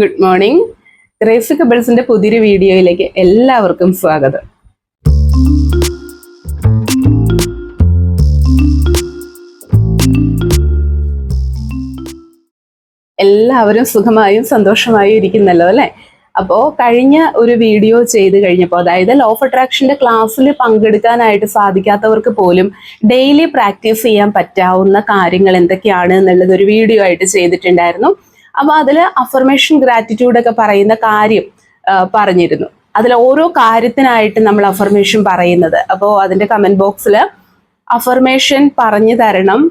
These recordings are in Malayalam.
Good morning. ഗ്രേസ് കബിൾസിന്റെ പുതിയൊരു വീഡിയോയിലേക്ക് എല്ലാവർക്കും സ്വാഗതം. എല്ലാവരും സുഖമായും സന്തോഷമായും ഇരിക്കുന്നല്ലോ അല്ലെ? അപ്പോൾ കഴിഞ്ഞ ഒരു വീഡിയോ ചെയ്ത് കഴിഞ്ഞപ്പോൾ, അതായത് ലോ ഓഫ് അട്രാക്ഷന്റെ ക്ലാസ്സിൽ പങ്കെടുക്കാനായിട്ട് സാധിക്കാത്തവർക്ക് പോലും ഡെയിലി പ്രാക്ടീസ് ചെയ്യാൻ പറ്റാവുന്ന കാര്യങ്ങൾ എന്തൊക്കെയാണ് എന്നുള്ളത് ഒരു വീഡിയോ ആയിട്ട് ചെയ്തിട്ടുണ്ടായിരുന്നു. അപ്പോൾ അതിൽ അഫർമേഷൻ ഗ്രാറ്റിറ്റ്യൂഡ് ഒക്കെ പറയുന്ന കാര്യം പറഞ്ഞിരുന്നു. അതിൽ ഓരോ കാര്യത്തിനായിട്ട് നമ്മൾ അഫർമേഷൻ പറയുന്നത്. അപ്പോൾ അതിന്റെ കമന്റ് ബോക്സിൽ അഫർമേഷൻ പറഞ്ഞു തരണം,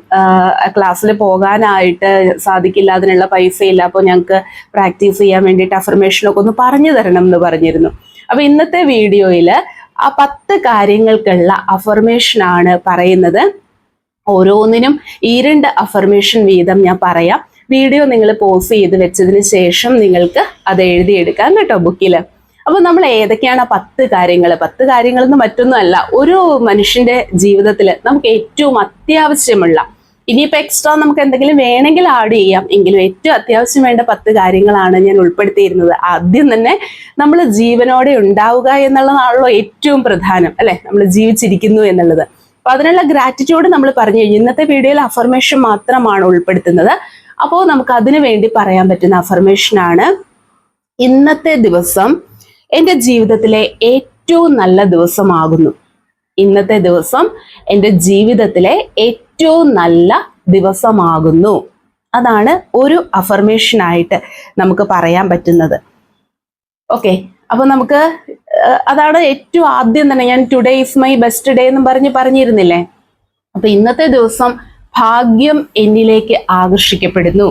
ക്ലാസ്സിൽ പോകാനായിട്ട് സാധിക്കില്ല, അതിനുള്ള പൈസ ഇല്ല, അപ്പോൾ ഞങ്ങൾക്ക് പ്രാക്ടീസ് ചെയ്യാൻ വേണ്ടിയിട്ട് അഫർമേഷനൊക്കെ ഒന്ന് പറഞ്ഞു തരണം എന്ന് പറഞ്ഞിരുന്നു. അപ്പൊ ഇന്നത്തെ വീഡിയോയിൽ ആ 10 കാര്യങ്ങൾക്കുള്ള അഫർമേഷൻ ആണ് പറയുന്നത്. ഓരോന്നിനും 2 അഫർമേഷൻ വീതം ഞാൻ പറയാം. വീഡിയോ നിങ്ങൾ പോസ് ചെയ്ത് വെച്ചതിന് ശേഷം നിങ്ങൾക്ക് അത് എഴുതിയെടുക്കാം കേട്ടോ ബുക്കിൽ. അപ്പൊ നമ്മൾ ഏതൊക്കെയാണ് 10 കാര്യങ്ങൾ? 10 കാര്യങ്ങളൊന്നും മറ്റൊന്നുമല്ല, ഒരു മനുഷ്യന്റെ ജീവിതത്തിൽ നമുക്ക് ഏറ്റവും അത്യാവശ്യമുള്ള, ഇനിയിപ്പോൾ എക്സ്ട്രാ നമുക്ക് എന്തെങ്കിലും വേണമെങ്കിൽ ആഡ് ചെയ്യാം, എങ്കിലും ഏറ്റവും അത്യാവശ്യം വേണ്ട 10 കാര്യങ്ങളാണ് ഞാൻ ഉൾപ്പെടുത്തിയിരുന്നത്. ആദ്യം തന്നെ നമ്മൾ ജീവനോടെ ഉണ്ടാവുക എന്നുള്ളതാണല്ലോ ഏറ്റവും പ്രധാനം അല്ലെ, നമ്മൾ ജീവിച്ചിരിക്കുന്നു എന്നുള്ളത്. അപ്പൊ അതിനുള്ള ഗ്രാറ്റിറ്റ്യൂഡ് നമ്മൾ പറഞ്ഞു കഴിഞ്ഞു. ഇന്നത്തെ വീഡിയോയിൽ അഫർമേഷൻ മാത്രമാണ് ഉൾപ്പെടുത്തുന്നത്. അപ്പോൾ നമുക്ക് അതിനു വേണ്ടി പറയാൻ പറ്റുന്ന അഫർമേഷനാണ്: ഇന്നത്തെ ദിവസം എൻ്റെ ജീവിതത്തിലെ ഏറ്റവും നല്ല ദിവസമാകുന്നു. ഇന്നത്തെ ദിവസം എൻ്റെ ജീവിതത്തിലെ ഏറ്റവും നല്ല ദിവസമാകുന്നു. അതാണ് ഒരു അഫർമേഷനായിട്ട് നമുക്ക് പറയാൻ പറ്റുന്നത്. അപ്പൊ നമുക്ക് അതാണ് ഏറ്റവും ആദ്യം തന്നെ. ഞാൻ today is my best day എന്നും പറഞ്ഞിരുന്നില്ലേ? അപ്പൊ ഇന്നത്തെ ദിവസം ഭാഗ്യം എന്നിലേക്ക് ആകർഷിക്കപ്പെടുന്നു.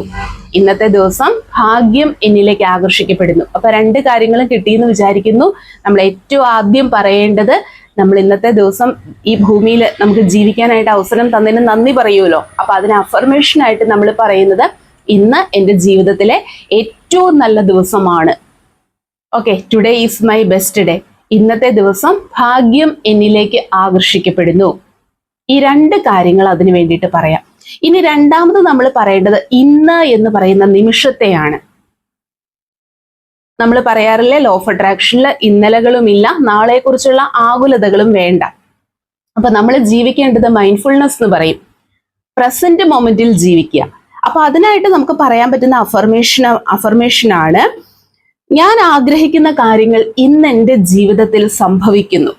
ഇന്നത്തെ ദിവസം ഭാഗ്യം എന്നിലേക്ക് ആകർഷിക്കപ്പെടുന്നു. അപ്പൊ 2 കാര്യങ്ങളും കിട്ടിയെന്ന് വിചാരിക്കുന്നു. നമ്മൾ ഏറ്റവും ആദ്യം പറയേണ്ടത്, നമ്മൾ ഇന്നത്തെ ദിവസം ഈ ഭൂമിയിൽ നമുക്ക് ജീവിക്കാനായിട്ട് അവസരം തന്നതിന് നന്ദി പറയുമല്ലോ. അപ്പൊ അതിന് അഫർമേഷൻ ആയിട്ട് നമ്മൾ പറയുന്നത്, ഇന്ന് എൻ്റെ ജീവിതത്തിലെ ഏറ്റവും നല്ല ദിവസമാണ്. Today is my best day. ഇന്നത്തെ ദിവസം ഭാഗ്യം എന്നിലേക്ക് ആകർഷിക്കപ്പെടുന്നു. ഈ 2 കാര്യങ്ങൾ അതിന് വേണ്ടിയിട്ട് പറയാം. ഇനി രണ്ടാമത് നമ്മൾ പറയേണ്ടത് ഇന്ന് എന്ന് പറയുന്ന നിമിഷത്തെയാണ്. നമ്മൾ പറയാറില്ലേ, ലോ ഓഫ് അട്രാക്ഷനിൽ ഇന്നലകളുമില്ല, നാളെക്കുറിച്ചുള്ള ആകുലതകളും വേണ്ട. അപ്പൊ നമ്മൾ ജീവിക്കേണ്ടത് മൈൻഡ്ഫുൾനെസ് എന്ന് പറയും, പ്രസന്റ് മൊമെന്റിൽ ജീവിക്കുക. അപ്പൊ അതിനായിട്ട് നമുക്ക് പറയാൻ പറ്റുന്ന അഫർമേഷനാണ്: ഞാൻ ആഗ്രഹിക്കുന്ന കാര്യങ്ങൾ ഇന്ന് എൻ്റെ ജീവിതത്തിൽ സംഭവിക്കുന്നു.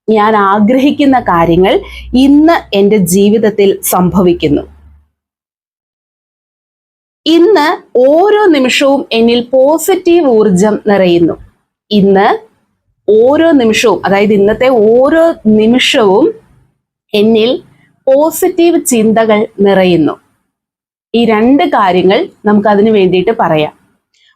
ഞാൻ ആഗ്രഹിക്കുന്ന കാര്യങ്ങൾ ഇന്ന് എൻ്റെ ജീവിതത്തിൽ സംഭവിക്കുന്നു. ഇന്ന് ഓരോ നിമിഷവും എന്നിൽ പോസിറ്റീവ് ഊർജം നിറയുന്നു. ഇന്ന് ഓരോ നിമിഷവും, അതായത് ഇന്നത്തെ ഓരോ നിമിഷവും എന്നിൽ പോസിറ്റീവ് ചിന്തകൾ നിറയുന്നു. ഈ 2 കാര്യങ്ങൾ നമുക്ക് അതിന് വേണ്ടിയിട്ട് പറയാം.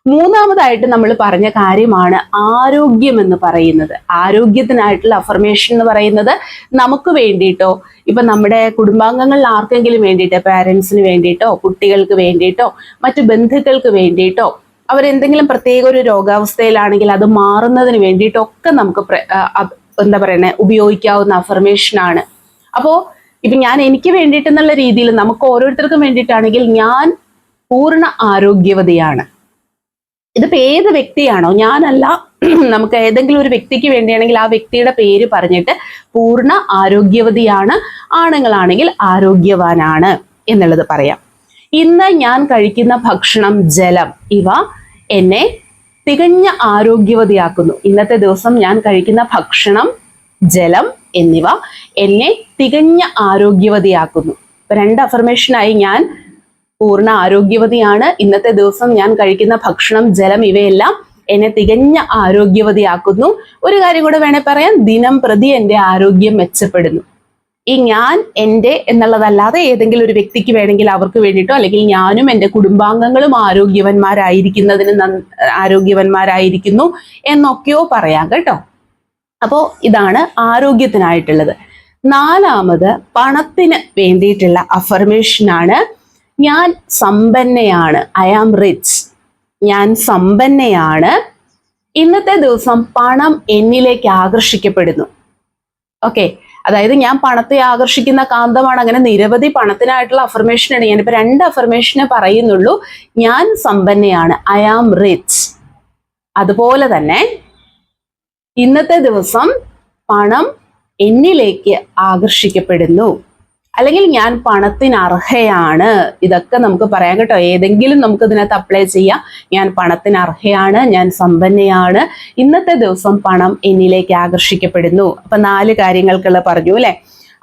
മൂന്നാമതായിട്ട് നമ്മൾ പറഞ്ഞ കാര്യമാണ് ആരോഗ്യം എന്ന് പറയുന്നത്. ആരോഗ്യത്തിനായിട്ടുള്ള അഫർമേഷൻ എന്ന് പറയുന്നത് നമുക്ക് വേണ്ടിയിട്ടോ, ഇപ്പൊ നമ്മുടെ കുടുംബാംഗങ്ങളിൽ ആർക്കെങ്കിലും വേണ്ടിയിട്ടോ, പാരൻസിന് വേണ്ടിയിട്ടോ, കുട്ടികൾക്ക് വേണ്ടിയിട്ടോ, മറ്റു ബന്ധുക്കൾക്ക് വേണ്ടിയിട്ടോ, അവരെന്തെങ്കിലും പ്രത്യേക ഒരു രോഗാവസ്ഥയിലാണെങ്കിൽ അത് മാറുന്നതിന് വേണ്ടിയിട്ടൊക്കെ നമുക്ക് ഉപയോഗിക്കാവുന്ന അഫർമേഷനാണ്. അപ്പോ ഇപ്പൊ ഞാൻ എനിക്ക് വേണ്ടിയിട്ടെന്നുള്ള രീതിയിൽ നമുക്ക് ഓരോരുത്തർക്കും വേണ്ടിയിട്ടാണെങ്കിൽ, ഞാൻ പൂർണ്ണ ആരോഗ്യവതിയാണ്. ഇതിപ്പോ ഏത് വ്യക്തിയാണോ, ഞാനല്ല, നമുക്ക് ഏതെങ്കിലും ഒരു വ്യക്തിക്ക് വേണ്ടിയാണെങ്കിൽ ആ വ്യക്തിയുടെ പേര് പറഞ്ഞിട്ട് പൂർണ്ണ ആരോഗ്യവതിയാണ്, ആണുങ്ങളാണെങ്കിൽ ആരോഗ്യവാനാണ് എന്നുള്ളത് പറയാം. ഇന്ന് ഞാൻ കഴിക്കുന്ന ഭക്ഷണം, ജലം, ഇവ എന്നെ തികഞ്ഞ ആരോഗ്യവതിയാക്കുന്നു. ഇന്നത്തെ ദിവസം ഞാൻ കഴിക്കുന്ന ഭക്ഷണം, ജലം എന്നിവ എന്നെ തികഞ്ഞ ആരോഗ്യവതിയാക്കുന്നു. ഇപ്പൊ 2 അഫർമേഷനായി. ഞാൻ പൂർണ്ണ ആരോഗ്യവതിയാണ്, ഇന്നത്തെ ദിവസം ഞാൻ കഴിക്കുന്ന ഭക്ഷണം, ജലം ഇവയെല്ലാം എന്നെ തികഞ്ഞ ആരോഗ്യവതിയാക്കുന്നു. ഒരു കാര്യം കൂടെ വേണേൽ പറയാം, ദിനം പ്രതി എൻ്റെ ആരോഗ്യം മെച്ചപ്പെടുന്നു. ഈ ഞാൻ എൻ്റെ എന്നുള്ളതല്ലാതെ ഏതെങ്കിലും ഒരു വ്യക്തിക്ക് വേണമെങ്കിൽ അവർക്ക് വേണ്ടിയിട്ടോ, അല്ലെങ്കിൽ ഞാനും എൻ്റെ കുടുംബാംഗങ്ങളും ആരോഗ്യവന്മാരായിരിക്കുന്നു എന്നൊക്കെയോ പറയാം കേട്ടോ. അപ്പോ ഇതാണ് ആരോഗ്യത്തിനായിട്ടുള്ളത്. 4ാമത് പണത്തിന് വേണ്ടിയിട്ടുള്ള അഫർമേഷനാണ്: ഞാൻ സമ്പന്നയാണ്. I am rich. ഞാൻ സമ്പന്നയാണ്. ഇന്നത്തെ ദിവസം പണം എന്നിലേക്ക് ആകർഷിക്കപ്പെടുന്നു. അതായത് ഞാൻ പണത്തെ ആകർഷിക്കുന്ന കാന്തമാണ്. അങ്ങനെ നിരവധി പണത്തിനായിട്ടുള്ള അഫർമേഷൻ ഉണ്ട്. ഞാനിപ്പോ 2 അഫർമേഷനെ പറയുന്നുള്ളൂ. ഞാൻ സമ്പന്നയാണ്, ഐ ആം റിച്ച്. അതുപോലെ തന്നെ ഇന്നത്തെ ദിവസം പണം എന്നിലേക്ക് ആകർഷിക്കപ്പെടുന്നു, അല്ലെങ്കിൽ ഞാൻ പണത്തിന് അർഹയാണ്. ഇതൊക്കെ നമുക്ക് പറയാം കേട്ടോ. ഏതെങ്കിലും നമുക്ക് ഇതിനകത്ത് അപ്ലൈ ചെയ്യാം. ഞാൻ പണത്തിന് അർഹയാണ്, ഞാൻ സമ്പന്നയാണ്, ഇന്നത്തെ ദിവസം പണം എന്നിലേക്ക് ആകർഷിക്കപ്പെടുന്നു. അപ്പൊ 4 കാര്യങ്ങൾക്കുള്ള പറഞ്ഞു അല്ലെ.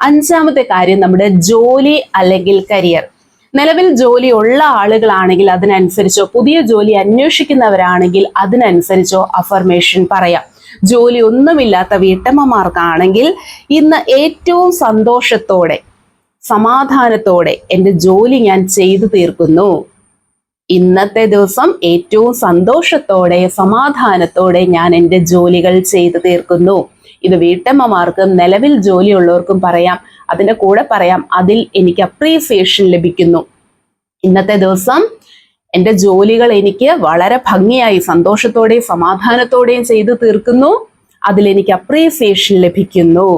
5ാമത്തെ കാര്യം നമ്മുടെ ജോലി അല്ലെങ്കിൽ കരിയർ. നിലവിൽ ജോലി ഉള്ള ആളുകളാണെങ്കിൽ അതിനനുസരിച്ചോ, പുതിയ ജോലി അന്വേഷിക്കുന്നവരാണെങ്കിൽ അതിനനുസരിച്ചോ അഫർമേഷൻ പറയാം. ജോലി ഒന്നുമില്ലാത്ത വീട്ടമ്മമാർക്കാണെങ്കിൽ ഇന്ന് ഏറ്റവും സന്തോഷത്തോടെ സമാധാനത്തോടെ എൻ്റെ ജോലി ഞാൻ ചെയ്തു തീർക്കുന്നു. ഇന്നത്തെ ദിവസം ഏറ്റവും സന്തോഷത്തോടെ സമാധാനത്തോടെ ഞാൻ എൻ്റെ ജോലികൾ ചെയ്തു തീർക്കുന്നു. ഇത് വീട്ടമ്മമാർക്കും നിലവിൽ ജോലിയുള്ളവർക്കും പറയാം. അതിൻ്റെ കൂടെ പറയാം, അതിൽ എനിക്ക് അപ്രീസിയേഷൻ ലഭിക്കുന്നു. ഇന്നത്തെ ദിവസം എൻ്റെ ജോലികൾ എനിക്ക് വളരെ ഭംഗിയായി സന്തോഷത്തോടെയും സമാധാനത്തോടെയും ചെയ്തു തീർക്കുന്നു. അതിലെനിക്ക് അപ്രീസിയേഷൻ ലഭിക്കുന്നു.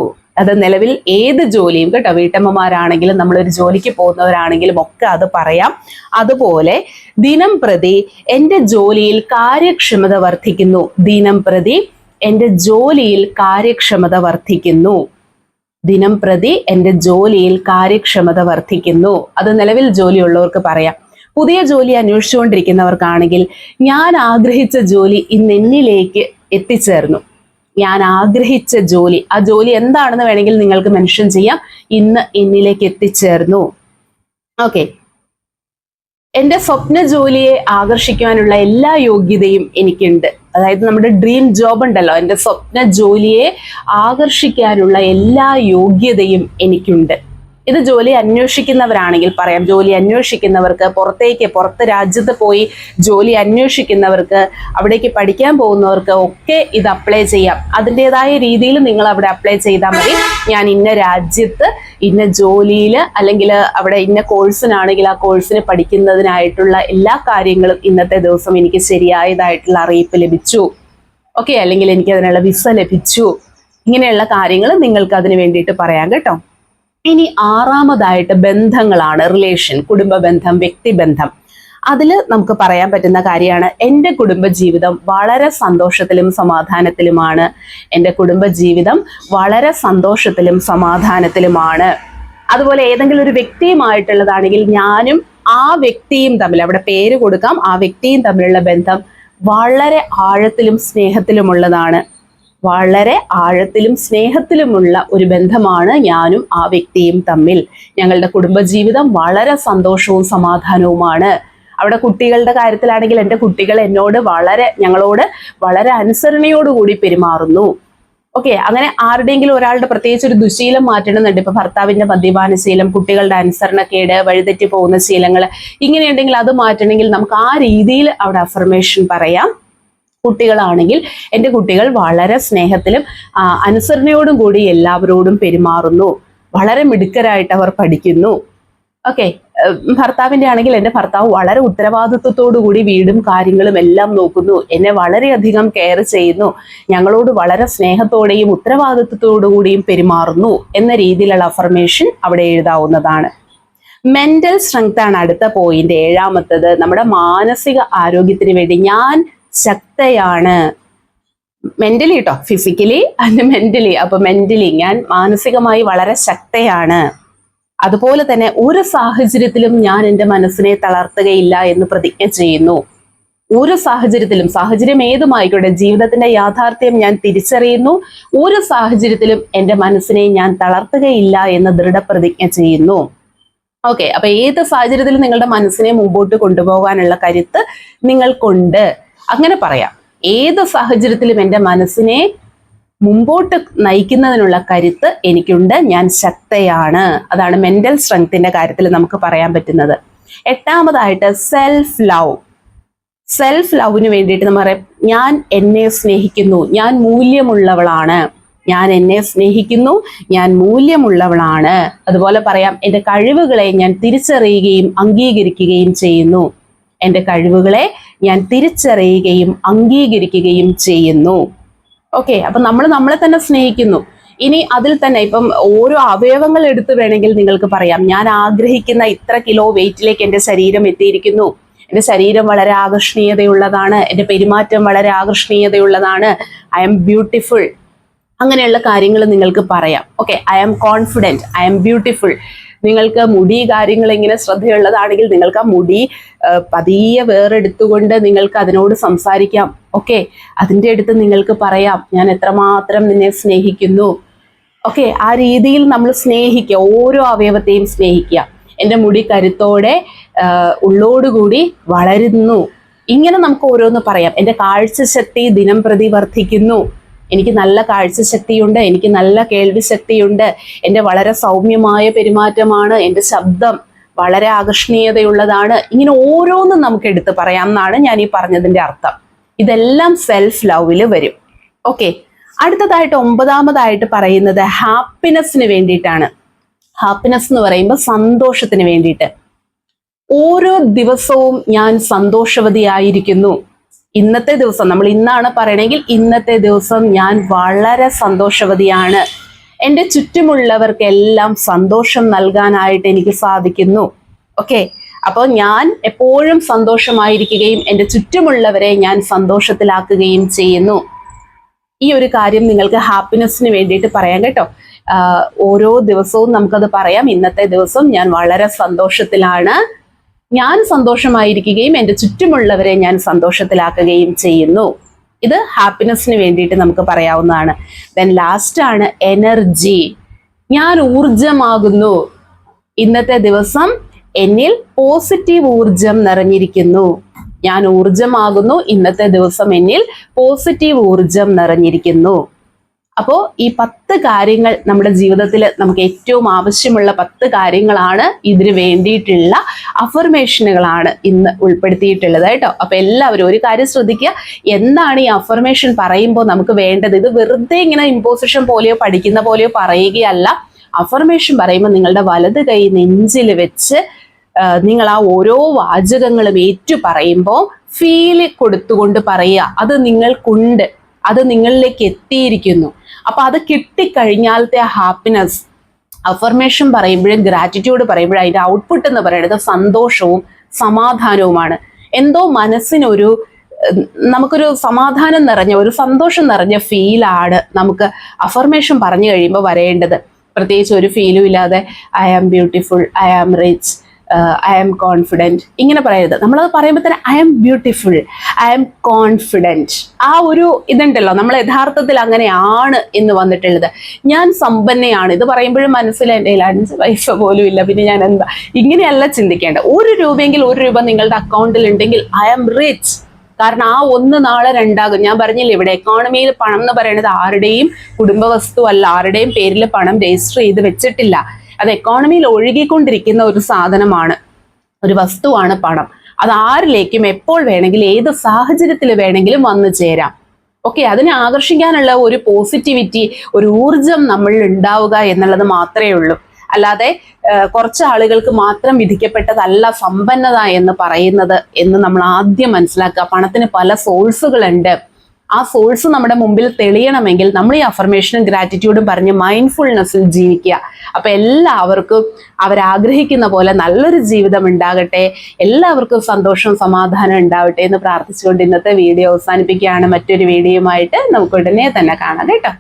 അത് നിലവിൽ ഏത് ജോലിയും കേട്ടോ, വീട്ടമ്മമാരാണെങ്കിലും നമ്മളൊരു ജോലിക്ക് പോകുന്നവരാണെങ്കിലും ഒക്കെ അത് പറയാം. അതുപോലെ ദിനം പ്രതി എൻ്റെ ജോലിയിൽ കാര്യക്ഷമത വർദ്ധിക്കുന്നു. ദിനം പ്രതി എൻ്റെ ജോലിയിൽ കാര്യക്ഷമത വർദ്ധിക്കുന്നു. ദിനം പ്രതി എൻ്റെ ജോലിയിൽ കാര്യക്ഷമത വർദ്ധിക്കുന്നു. അത് നിലവിൽ ജോലിയുള്ളവർക്ക് പറയാം. പുതിയ ജോലി അന്വേഷിച്ചുകൊണ്ടിരിക്കുന്നവർക്കാണെങ്കിൽ ഞാൻ ആഗ്രഹിച്ച ജോലി ഇന്ന് എന്നിലേക്ക് എത്തിച്ചേർന്നു. ഞാൻ ആഗ്രഹിച്ച ജോലി, ആ ജോലി എന്താണെന്ന് വേണമെങ്കിൽ നിങ്ങൾക്ക് മെൻഷൻ ചെയ്യാം. ഇന്ന് എന്നിലേക്ക് എത്തിച്ചേർന്നു. ഓക്കെ, എൻ്റെ സ്വപ്ന ജോലിയെ ആകർഷിക്കാനുള്ള എല്ലാ യോഗ്യതയും എനിക്കുണ്ട്. അതായത് നമ്മുടെ ഡ്രീം ജോബ് ഉണ്ടല്ലോ, എൻ്റെ സ്വപ്ന ജോലിയെ ആകർഷിക്കാനുള്ള എല്ലാ യോഗ്യതയും എനിക്കുണ്ട്. ഇത് ജോലി അന്വേഷിക്കുന്നവരാണെങ്കിൽ പറയാം. ജോലി അന്വേഷിക്കുന്നവർക്ക്, പുറത്ത് രാജ്യത്ത് പോയി ജോലി അന്വേഷിക്കുന്നവർക്ക്, അവിടേക്ക് പഠിക്കാൻ പോകുന്നവർക്ക് ഒക്കെ ഇത് അപ്ലൈ ചെയ്യാം. അതിൻ്റെതായ രീതിയിൽ നിങ്ങൾ അവിടെ അപ്ലൈ ചെയ്താൽ മതി. ഞാൻ ഇന്ന രാജ്യത്ത് ഇന്ന ജോലിയിൽ, അല്ലെങ്കിൽ അവിടെ ഇന്ന കോഴ്സിനാണെങ്കിൽ ആ കോഴ്സിന് പഠിക്കുന്നതിനായിട്ടുള്ള എല്ലാ കാര്യങ്ങളും ഇന്നത്തെ ദിവസം എനിക്ക് ശരിയായതായിട്ടുള്ള അറിയിപ്പ് ലഭിച്ചു. ഓക്കെ, അല്ലെങ്കിൽ എനിക്ക് അതിനുള്ള വിസ ലഭിച്ചു. ഇങ്ങനെയുള്ള കാര്യങ്ങൾ നിങ്ങൾക്ക് അതിന് വേണ്ടിയിട്ട് പറയാം കേട്ടോ. ഇനി 6ാമതായിട്ട് ബന്ധങ്ങളാണ്. റിലേഷൻ, കുടുംബ ബന്ധം, വ്യക്തിബന്ധം. അതിൽ നമുക്ക് പറയാൻ പറ്റുന്ന കാര്യമാണ്, എൻ്റെ കുടുംബജീവിതം വളരെ സന്തോഷത്തിലും സമാധാനത്തിലുമാണ്. എൻ്റെ കുടുംബജീവിതം വളരെ സന്തോഷത്തിലും സമാധാനത്തിലുമാണ്. അതുപോലെ ഏതെങ്കിലും ഒരു വ്യക്തിയുമായിട്ടുള്ളതാണെങ്കിൽ ഞാനും ആ വ്യക്തിയും തമ്മിൽ, അവിടെ പേര് കൊടുക്കാം, ആ വ്യക്തിയും തമ്മിലുള്ള ബന്ധം വളരെ ആഴത്തിലും സ്നേഹത്തിലുമുള്ളതാണ്. വളരെ ആഴത്തിലും സ്നേഹത്തിലുമുള്ള ഒരു ബന്ധമാണ് ഞാനും ആ വ്യക്തിയും തമ്മിൽ. ഞങ്ങളുടെ കുടുംബജീവിതം വളരെ സന്തോഷവും സമാധാനവുമാണ്. അവിടെ കുട്ടികളുടെ കാര്യത്തിലാണെങ്കിൽ എൻ്റെ കുട്ടികൾ ഞങ്ങളോട് വളരെ അനുസരണയോടുകൂടി പെരുമാറുന്നു. ഓക്കെ, അങ്ങനെ ആരുടെയെങ്കിലും ഒരാളുടെ പ്രത്യേകിച്ച് ഒരു ദുശീലം മാറ്റണമെന്നുണ്ട്. ഇപ്പൊ ഭർത്താവിന്റെ മദ്യപാന ശീലം, കുട്ടികളുടെ അനുസരണക്കേട്, വഴിതെറ്റി പോകുന്ന ശീലങ്ങൾ, ഇങ്ങനെയുണ്ടെങ്കിൽ അത് മാറ്റണമെങ്കിൽ നമുക്ക് ആ രീതിയിൽ അവിടെ അഫർമേഷൻ പറയാം. കുട്ടികളാണെങ്കിൽ എൻ്റെ കുട്ടികൾ വളരെ സ്നേഹത്തിലും അനുസരണയോടും കൂടി എല്ലാവരോടും പെരുമാറുന്നു. വളരെ മിടുക്കരായിട്ട് അവർ പഠിക്കുന്നു. ഓക്കെ, ഭർത്താവിൻ്റെ ആണെങ്കിൽ എൻ്റെ ഭർത്താവ് വളരെ ഉത്തരവാദിത്വത്തോടു കൂടി വീടും കാര്യങ്ങളും എല്ലാം നോക്കുന്നു. എന്നെ വളരെയധികം കെയർ ചെയ്യുന്നു. ഞങ്ങളോട് വളരെ സ്നേഹത്തോടെയും ഉത്തരവാദിത്വത്തോടു കൂടിയും പെരുമാറുന്നു എന്ന രീതിയിലുള്ള അഫർമേഷൻ അവിടെ എഴുതാവുന്നതാണ്. മെന്റൽ സ്ട്രെങ്ത് ആണ് അടുത്ത പോയിന്റ്, 7ാമത്തത്. നമ്മുടെ മാനസിക ആരോഗ്യത്തിന് വേണ്ടി ഞാൻ ശക്തയാണ്. മെന്റലി കേട്ടോ, ഫിസിക്കലി ആൻഡ് മെന്റലി. അപ്പൊ മെന്റലി ഞാൻ മാനസികമായി വളരെ ശക്തയാണ്. അതുപോലെ തന്നെ ഒരു സാഹചര്യത്തിലും ഞാൻ എൻ്റെ മനസ്സിനെ തളർത്തുകയില്ല എന്ന് പ്രതിജ്ഞ ചെയ്യുന്നു. ഒരു സാഹചര്യത്തിലും, സാഹചര്യം ഏതുമായിക്കോട്ടെ, ജീവിതത്തിന്റെ യാഥാർത്ഥ്യം ഞാൻ തിരിച്ചറിയുന്നു. ഒരു സാഹചര്യത്തിലും എൻ്റെ മനസ്സിനെ ഞാൻ തളർത്തുകയില്ല എന്ന് ദൃഢപ്രതിജ്ഞ ചെയ്യുന്നു. ഓക്കെ, അപ്പൊ ഏത് സാഹചര്യത്തിലും നിങ്ങളുടെ മനസ്സിനെ മുമ്പോട്ട് കൊണ്ടുപോകാനുള്ള കരുത്ത് നിങ്ങൾക്കുണ്ട്, അങ്ങനെ പറയാം. ഏത് സാഹചര്യത്തിലും എൻ്റെ മനസ്സിനെ മുമ്പോട്ട് നയിക്കുന്നതിനുള്ള കരുത്ത് എനിക്കുണ്ട്, ഞാൻ ശക്തയാണ്. അതാണ് മെന്റൽ സ്ട്രെങ്ത്തിന്റെ കാര്യത്തിൽ നമുക്ക് പറയാൻ പറ്റുന്നത്. 8ാമതായിട്ട് സെൽഫ് ലവ്. സെൽഫ് ലവിന് വേണ്ടിയിട്ട് നമ്മൾ പറയാം, ഞാൻ എന്നെ സ്നേഹിക്കുന്നു, ഞാൻ മൂല്യമുള്ളവളാണ്. ഞാൻ എന്നെ സ്നേഹിക്കുന്നു, ഞാൻ മൂല്യമുള്ളവളാണ്. അതുപോലെ പറയാം, എൻ്റെ കഴിവുകളെ ഞാൻ തിരിച്ചറിയുകയും അംഗീകരിക്കുകയും ചെയ്യുന്നു. എൻ്റെ കഴിവുകളെ ഞാൻ തിരിച്ചറിയുകയും അംഗീകരിക്കുകയും ചെയ്യുന്നു. ഓക്കെ, അപ്പൊ നമ്മൾ നമ്മളെ തന്നെ സ്നേഹിക്കുന്നു. ഇനി അതിൽ തന്നെ ഇപ്പം ഓരോ അവയവങ്ങൾ എടുത്ത് വേണമെങ്കിൽ നിങ്ങൾക്ക് പറയാം, ഞാൻ ആഗ്രഹിക്കുന്ന ഇത്ര കിലോ വെയിറ്റിലേക്ക് എൻ്റെ ശരീരം എത്തിയിരിക്കുന്നു, എൻ്റെ ശരീരം വളരെ ആകർഷണീയതയുള്ളതാണ്, എൻ്റെ പെരുമാറ്റം വളരെ ആകർഷണീയതയുള്ളതാണ്, ഐ എം ബ്യൂട്ടിഫുൾ, അങ്ങനെയുള്ള കാര്യങ്ങൾ നിങ്ങൾക്ക് പറയാം. Okay, I am confident, I am beautiful. നിങ്ങൾക്ക് മുടി കാര്യങ്ങൾ ഇങ്ങനെ ശ്രദ്ധയുള്ളതാണെങ്കിൽ നിങ്ങൾക്ക് ആ മുടി പതിയെ വേറെടുത്തുകൊണ്ട് നിങ്ങൾക്ക് അതിനോട് സംസാരിക്കാം. ഓക്കെ, അതിൻ്റെ അടുത്ത് നിങ്ങൾക്ക് പറയാം, ഞാൻ എത്രമാത്രം നിന്നെ സ്നേഹിക്കുന്നു. ഓക്കെ, ആ രീതിയിൽ നമ്മൾ സ്നേഹിക്കുക, ഓരോ അവയവത്തെയും സ്നേഹിക്കുക. എൻ്റെ മുടി കരുത്തോടെ ഉള്ളോടുകൂടി വളരുന്നു. ഇങ്ങനെ നമുക്ക് ഓരോന്ന് പറയാം. എൻ്റെ കാഴ്ചശക്തി ദിനം പ്രതി വർദ്ധിക്കുന്നു, എനിക്ക് നല്ല കാഴ്ചശക്തിയുണ്ട്, എനിക്ക് നല്ല കേൾവി ശക്തിയുണ്ട്, എൻ്റെ വളരെ സൗമ്യമായ പെരുമാറ്റമാണ്, എൻ്റെ ശബ്ദം വളരെ ആകർഷണീയതയുള്ളതാണ്. ഇങ്ങനെ ഓരോന്നും നമുക്ക് എടുത്ത് പറയാം എന്നാണ് ഞാൻ ഈ പറഞ്ഞതിൻ്റെ അർത്ഥം. ഇതെല്ലാം സെൽഫ് ലവില് വരും. ഓക്കെ, അടുത്തതായിട്ട് 9ാമതായിട്ട് പറയുന്നത് ഹാപ്പിനെസ്സിന് വേണ്ടിയിട്ടാണ്. ഹാപ്പിനെസ് എന്ന് പറയുമ്പോൾ സന്തോഷത്തിന് വേണ്ടിയിട്ട്. ഓരോ ദിവസവും ഞാൻ സന്തോഷവതിയായിരിക്കുന്നു. ഇന്നത്തെ ദിവസം, നമ്മൾ ഇന്നാണ് പറയണമെങ്കിൽ ഇന്നത്തെ ദിവസം ഞാൻ വളരെ സന്തോഷവതിയാണ്. എൻ്റെ ചുറ്റുമുള്ളവർക്കെല്ലാം സന്തോഷം നൽകാനായിട്ട് എനിക്ക് സാധിക്കുന്നു. ഓക്കെ, അപ്പോൾ ഞാൻ എപ്പോഴും സന്തോഷമായിരിക്കുകയും എൻ്റെ ചുറ്റുമുള്ളവരെ ഞാൻ സന്തോഷത്തിലാക്കുകയും ചെയ്യുന്നു. ഈ ഒരു കാര്യം നിങ്ങൾക്ക് ഹാപ്പിനെസ്സിന് വേണ്ടിയിട്ട് പറയാം കേട്ടോ. ഓരോ ദിവസവും നമുക്കത് പറയാം. ഇന്നത്തെ ദിവസം ഞാൻ വളരെ സന്തോഷത്തിലാണ്, ഞാൻ സന്തോഷമായിരിക്കുകയും എൻ്റെ ചുറ്റുമുള്ളവരെ ഞാൻ സന്തോഷത്തിലാക്കുകയും ചെയ്യുന്നു. ഇത് ഹാപ്പിനെസ്സിന് വേണ്ടിയിട്ട് നമുക്ക് പറയാവുന്നതാണ്. ദെൻ ലാസ്റ്റ് ആണ് എനർജി. ഞാൻ ഊർജമാകുന്നു. ഇന്നത്തെ ദിവസം എന്നിൽ പോസിറ്റീവ് ഊർജം നിറഞ്ഞിരിക്കുന്നു. ഞാൻ ഊർജമാകുന്നു. ഇന്നത്തെ ദിവസം എന്നിൽ പോസിറ്റീവ് ഊർജം നിറഞ്ഞിരിക്കുന്നു. അപ്പോൾ ഈ 10 കാര്യങ്ങൾ നമ്മുടെ ജീവിതത്തിൽ നമുക്ക് ഏറ്റവും ആവശ്യമുള്ള 10 കാര്യങ്ങളാണ്. ഇതിന് വേണ്ടിയിട്ടുള്ള അഫർമേഷനുകളാണ് ഇന്ന് ഉൾപ്പെടുത്തിയിട്ടുള്ളത് കേട്ടോ. അപ്പൊ എല്ലാവരും ഒരു കാര്യം ശ്രദ്ധിക്കുക, എന്താണ് ഈ അഫർമേഷൻ പറയുമ്പോൾ നമുക്ക് വേണ്ടത്? ഇത് വെറുതെ ഇങ്ങനെ ഇമ്പോസിഷൻ പോലെയോ പഠിക്കുന്ന പോലെയോ പറയുകയല്ല. അഫർമേഷൻ പറയുമ്പോൾ നിങ്ങളുടെ വലത് കൈ നെഞ്ചിൽ വെച്ച് നിങ്ങൾ ആ ഓരോ വാചകങ്ങളും ഏറ്റു പറയുമ്പോൾ ഫീല് കൊടുത്തുകൊണ്ട് പറയുക. അത് നിങ്ങൾക്കുണ്ട്, അത് നിങ്ങളിലേക്ക് എത്തിയിരിക്കുന്നു. അപ്പൊ അത് കിട്ടിക്കഴിഞ്ഞാലത്തെ ഹാപ്പിനെസ്, അഫർമേഷൻ പറയുമ്പോഴും ഗ്രാറ്റിറ്റ്യൂഡ് പറയുമ്പോഴും അതിന്റെ ഔട്ട്പുട്ട് എന്ന് പറയുന്നത് സന്തോഷവും സമാധാനവുമാണ്. എന്തോ മനസ്സിനൊരു നമുക്കൊരു സമാധാനം നിറഞ്ഞ, ഒരു സന്തോഷം നിറഞ്ഞ ഫീലാണ് നമുക്ക് അഫർമേഷൻ പറഞ്ഞു കഴിയുമ്പോൾ വരേണ്ടത്. പ്രത്യേകിച്ച് ഒരു ഫീലും ഇല്ലാതെ I am beautiful, I am rich, I am confident ഇങ്ങനെ പറയരുത്. നമ്മളത് പറയുമ്പോൾ തന്നെ I am beautiful, I am confident, ആ ഒരു ഇതുണ്ടല്ലോ, നമ്മൾ യഥാർത്ഥത്തിൽ അങ്ങനെയാണ് എന്ന് വന്നിട്ടുള്ളത്. ഞാൻ സമ്പന്നയാണ്, ഇത് പറയുമ്പോഴും മനസ്സിൽ എൻ്റെ 5 പൈസ പോലും ഇല്ല, പിന്നെ ഞാൻ എന്താ, ഇങ്ങനെയല്ല ചിന്തിക്കേണ്ടത്. 1 രൂപയെങ്കിൽ 1 രൂപ നിങ്ങളുടെ അക്കൗണ്ടിൽ ഉണ്ടെങ്കിൽ ഐ ആം റിച്ച്. കാരണം ആ 1 നാളെ 2 ആകും. ഞാൻ പറഞ്ഞില്ലേ, ഇവിടെ എക്കോണമിയിൽ പണം എന്ന് പറയുന്നത് ആരുടെയും കുടുംബ വസ്തു അല്ല, ആരുടെയും പേരിൽ പണം രജിസ്റ്റർ ചെയ്ത് വെച്ചിട്ടില്ല. അത് എക്കോണമിയിൽ ഒഴുകിക്കൊണ്ടിരിക്കുന്ന ഒരു സാധനമാണ്, ഒരു വസ്തുവാണ് പണം. അത് ആരിലേക്കും എപ്പോൾ വേണമെങ്കിലും ഏത് സാഹചര്യത്തിൽ വേണമെങ്കിലും വന്നു ചേരാം. ഓക്കെ, അതിനെ ആകർഷിക്കാനുള്ള ഒരു പോസിറ്റിവിറ്റി, ഒരു ഊർജം നമ്മളിൽ ഉണ്ടാവുക എന്നുള്ളത് മാത്രമേ ഉള്ളൂ. അല്ലാതെ കുറച്ച് ആളുകൾക്ക് മാത്രം വിധിക്കപ്പെട്ടതല്ല സമ്പന്നത എന്ന് പറയുന്നത് എന്ന് നമ്മൾ ആദ്യം മനസ്സിലാക്കുക. പണത്തിന് പല സോഴ്സുകളുണ്ട്. ആ സോഴ്സ് നമ്മുടെ മുമ്പിൽ തെളിയണമെങ്കിൽ നമ്മൾ ഈ അഫർമേഷനും ഗ്രാറ്റിറ്റ്യൂഡും പറഞ്ഞ് മൈൻഡ്ഫുൾനെസ്സിൽ ജീവിക്കുക. അപ്പൊ എല്ലാവർക്കും അവരാഗ്രഹിക്കുന്ന പോലെ നല്ലൊരു ജീവിതം ഉണ്ടാകട്ടെ, എല്ലാവർക്കും സന്തോഷവും സമാധാനം ഉണ്ടാവട്ടെ എന്ന് പ്രാർത്ഥിച്ചുകൊണ്ട് ഇന്നത്തെ വീഡിയോ അവസാനിപ്പിക്കുകയാണ്. മറ്റൊരു വീഡിയോയുമായിട്ട് നമുക്ക് ഉടനെ തന്നെ കാണാം കേട്ടോ.